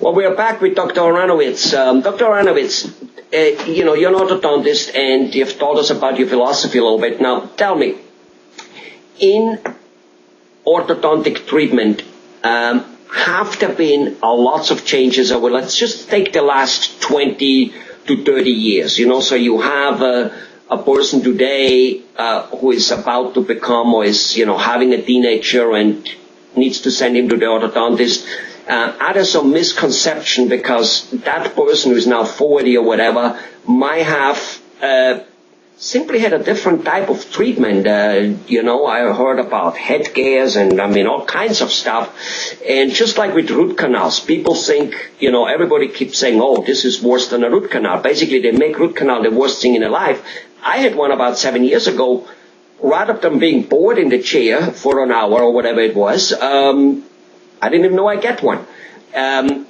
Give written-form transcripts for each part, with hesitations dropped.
Well, we are back with Dr. Aronowitz. Dr. Aronowitz, you're an orthodontist and you've told us about your philosophy a little bit. Now, tell me, in orthodontic treatment, have there been lots of changes over, let's just take the last 20 to 30 years, so you have a person today who is about to become or is, having a teenager and needs to send him to the orthodontist. Are there some misconception because that person who is now 40 or whatever might have simply had a different type of treatment? I heard about headgears and all kinds of stuff. And just like with root canals, people think, everybody keeps saying, oh, this is worse than a root canal. Basically, they make root canal the worst thing in their life. I had one about 7 years ago. Rather than being bored in the chair for an hour or whatever it was, I didn't even know I get one.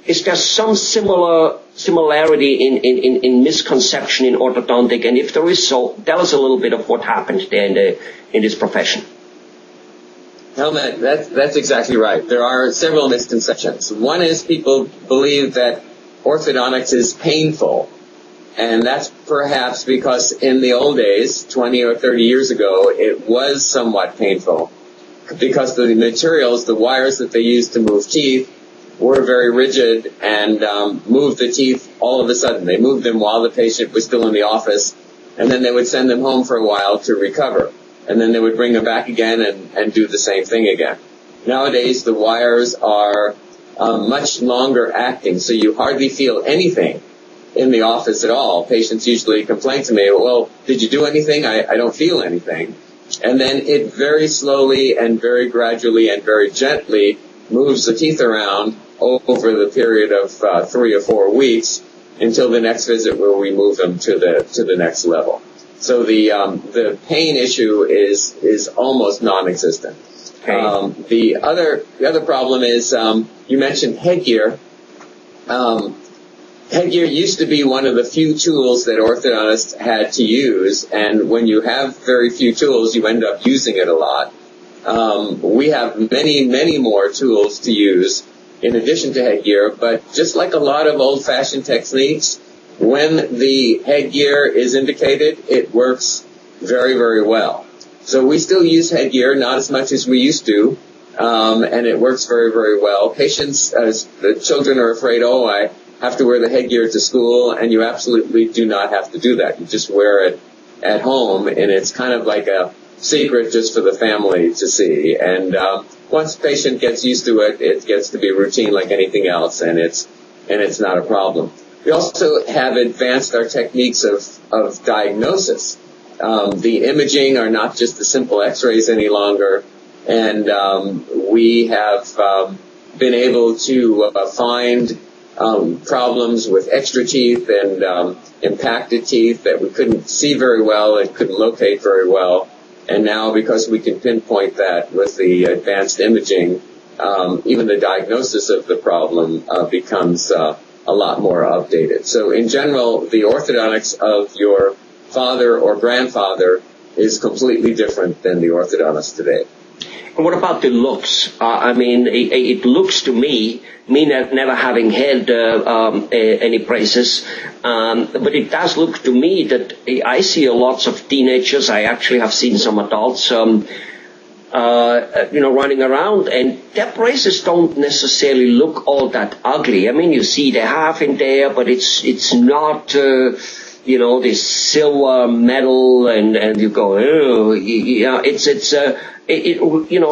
Is there some similarity in misconception in orthodontic? And if there is so, tell us a little bit of what happened there in this profession. No, that's exactly right. There are several misconceptions. One is people believe that orthodontics is painful. And that's perhaps because in the old days, 20 or 30 years ago, it was somewhat painful. Because the materials, the wires that they used to move teeth, were very rigid and moved the teeth all of a sudden. They moved them while the patient was still in the office, and then they would send them home for a while to recover. And then they would bring them back again and do the same thing again. Nowadays, the wires are much longer acting, so you hardly feel anything in the office at all. Patients usually complain to me, well, did you do anything? I don't feel anything. And then it very slowly and very gradually and very gently moves the teeth around over the period of 3 or 4 weeks until the next visit where we move them to the next level. So the pain issue is almost non-existent. Okay. The other problem is you mentioned headgear. Headgear used to be one of the few tools that orthodontists had to use, and when you have very few tools, you end up using it a lot. We have many, many more tools to use in addition to headgear, but just like a lot of old-fashioned techniques, when the headgear is indicated, it works very, very well. So we still use headgear, not as much as we used to, and it works very, very well. Patients, the children are afraid, I have to wear the headgear to school, and you absolutely do not have to do that. You just wear it at home, and it's kind of like a secret just for the family to see. And once the patient gets used to it, it gets to be routine like anything else, and it's not a problem. We also have advanced our techniques of diagnosis. The imaging are not just the simple x-rays any longer, and we have been able to find problems with extra teeth and impacted teeth that we couldn't see very well and couldn't locate very well. And now, because we can pinpoint that with the advanced imaging, even the diagnosis of the problem becomes a lot more updated. So in general, the orthodontics of your father or grandfather is completely different than the orthodontist today. And what about the looks? It looks to me never having had any braces, but it does look to me that I see lots of teenagers. I actually have seen some adults, running around, and their braces don't necessarily look all that ugly. You see the half in there, but it's not, this silver metal, and you go,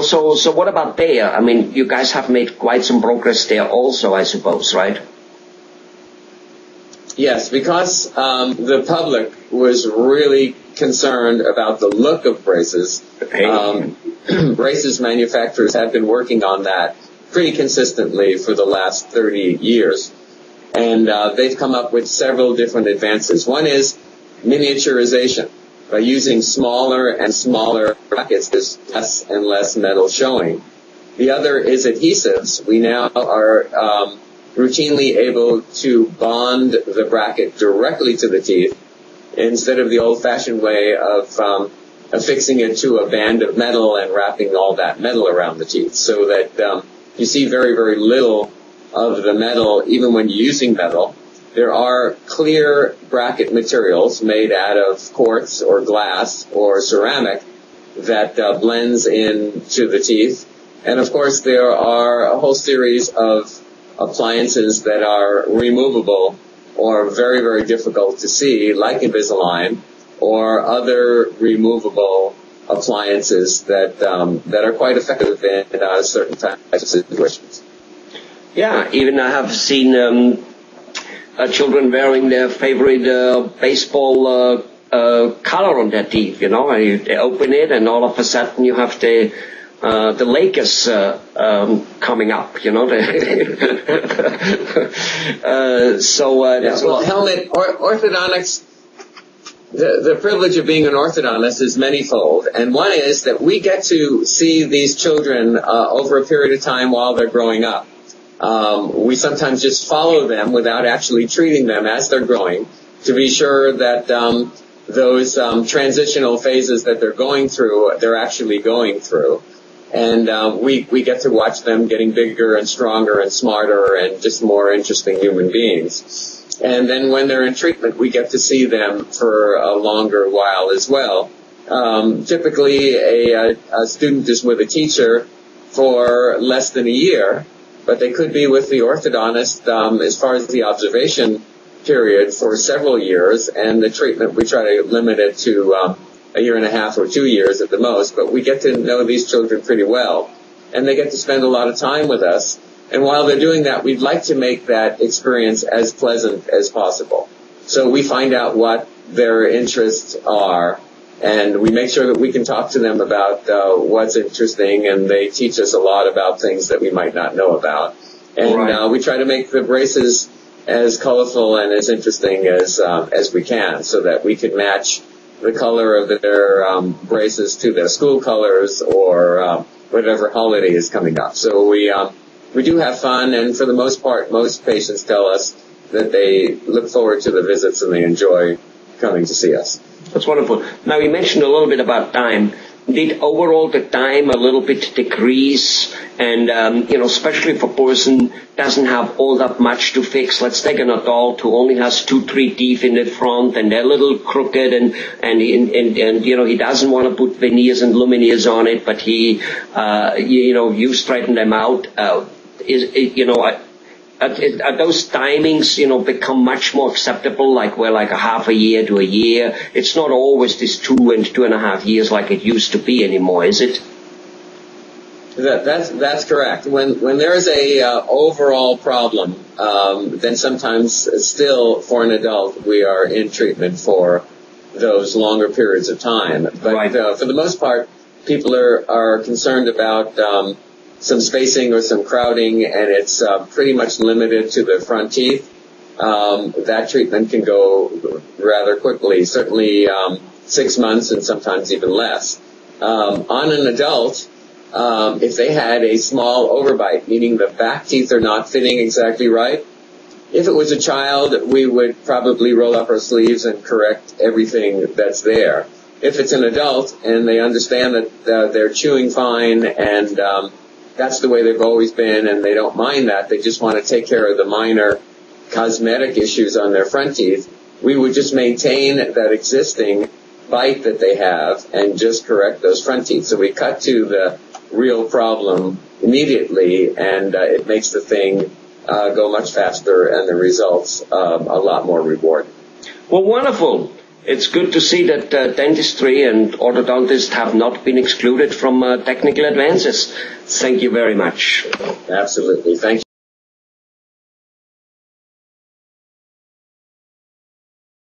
so what about there? You guys have made quite some progress there also, I suppose, right? Yes, because the public was really concerned about the look of braces. Okay. Braces manufacturers have been working on that pretty consistently for the last 30 years. And they've come up with several different advances. One is miniaturization. By using smaller and smaller brackets, there's less and less metal showing. The other is adhesives. We now are routinely able to bond the bracket directly to the teeth instead of the old-fashioned way of affixing it to a band of metal and wrapping all that metal around the teeth, so that you see very, very little of the metal, even when you're using metal. There are clear bracket materials made out of quartz or glass or ceramic that blends into the teeth. And of course, there are a whole series of appliances that are removable or very, very difficult to see, like Invisalign, or other removable appliances that are quite effective in certain types of situations. Yeah, even I have seen children wearing their favorite baseball color on their teeth. You know, they open it, and all of a sudden you have the Lakers coming up. You know, helmet orthodontics. The privilege of being an orthodontist is manyfold, and one is that we get to see these children over a period of time while they're growing up. We sometimes just follow them without actually treating them as they're growing to be sure that those transitional phases that they're going through, they're actually going through. And we get to watch them getting bigger and stronger and smarter and just more interesting human beings. And then when they're in treatment, we get to see them for a longer while as well. Typically, a student is with a teacher for less than a year, but they could be with the orthodontist as far as the observation period for several years, and the treatment we try to limit it to a year and a half or 2 years at the most, but we get to know these children pretty well, and they get to spend a lot of time with us. And while they're doing that, we'd like to make that experience as pleasant as possible. So we find out what their interests are, and we make sure that we can talk to them about what's interesting, and they teach us a lot about things that we might not know about. And we try to make the braces as colorful and as interesting as we can, so that we can match the color of their braces to their school colors or whatever holiday is coming up. So we do have fun, and for the most part, most patients tell us that they look forward to the visits and they enjoy coming to see us. That's wonderful. Now, you mentioned a little bit about time. Did overall the time a little bit decrease? And, especially if a person doesn't have all that much to fix. Let's take an adult who only has 2-3 teeth in the front, and they're a little crooked, and he doesn't want to put veneers and lumineers on it, but you straighten them out. Are those timings, become much more acceptable, like a half a year to a year? It's not always this 2 and 2.5 years like it used to be anymore, is it? That's correct. When there is a overall problem, then sometimes still for an adult we are in treatment for those longer periods of time. But for the most part, people are concerned about some spacing or some crowding, and it's pretty much limited to the front teeth. That treatment can go rather quickly, certainly 6 months and sometimes even less. On an adult, if they had a small overbite, meaning the back teeth are not fitting exactly right, if it was a child, we would probably roll up our sleeves and correct everything that's there. If it's an adult and they understand that they're chewing fine and that's the way they've always been, and they don't mind that. They just want to take care of the minor cosmetic issues on their front teeth. We would just maintain that existing bite that they have and just correct those front teeth. So we cut to the real problem immediately, and it makes the thing go much faster and the results a lot more rewarding. Well, wonderful. It's good to see that dentistry and orthodontists have not been excluded from technical advances. Thank you very much. Absolutely. Thank you.